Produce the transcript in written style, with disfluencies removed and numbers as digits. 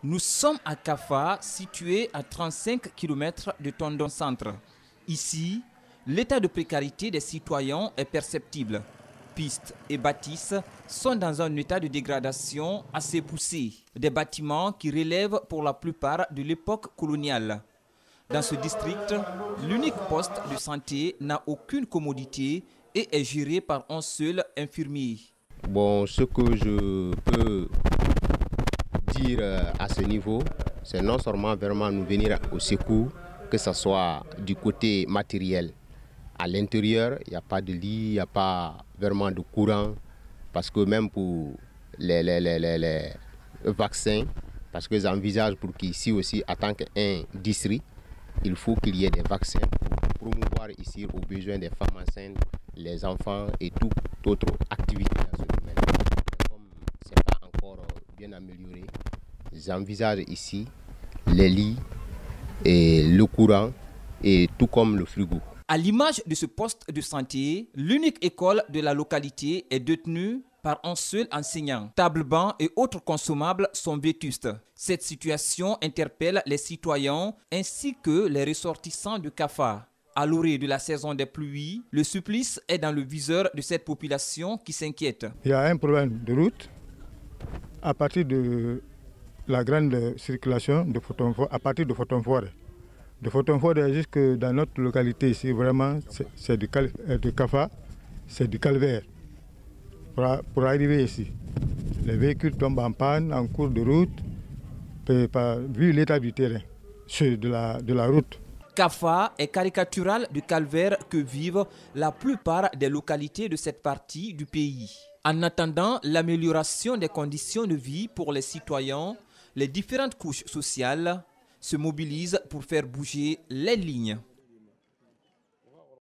Nous sommes à Kafa, situé à 35 km de Tondon Centre. Ici, l'état de précarité des citoyens est perceptible. Pistes et bâtisses sont dans un état de dégradation assez poussé. Des bâtiments qui relèvent pour la plupart de l'époque coloniale. Dans ce district, l'unique poste de santé n'a aucune commodité et est géré par un seul infirmier. Bon, ce que je peux dire à ce niveau, c'est non seulement vraiment nous venir au secours, que ce soit du côté matériel. À l'intérieur, il n'y a pas de lit, il n'y a pas vraiment de courant, parce que même pour les vaccins, parce que j'envisage pour qu'ici aussi, en tant qu'un district, il faut qu'il y ait des vaccins pour promouvoir ici aux besoins des femmes enceintes, les enfants et toute autre activité dans ce domaine. Comme ce n'est pas encore bien amélioré, j'envisage ici les lits et le courant et tout comme le frigo. À l'image de ce poste de santé, l'unique école de la localité est détenue par un seul enseignant. Tables, bancs et autres consommables sont vétustes. Cette situation interpelle les citoyens ainsi que les ressortissants de Kafa. À l'orée de la saison des pluies, le supplice est dans le viseur de cette population qui s'inquiète. Il y a un problème de route à partir de la grande circulation de Fotonfort, à partir de Fotonfort. De Fotonfort jusque dans notre localité ici, vraiment, c'est de Kafa, c'est du calvaire. Pour arriver ici, les véhicules tombent en panne en cours de route, vu l'état du terrain, de la route. Kafa est caricatural du calvaire que vivent la plupart des localités de cette partie du pays. En attendant l'amélioration des conditions de vie pour les citoyens, les différentes couches sociales se mobilisent pour faire bouger les lignes.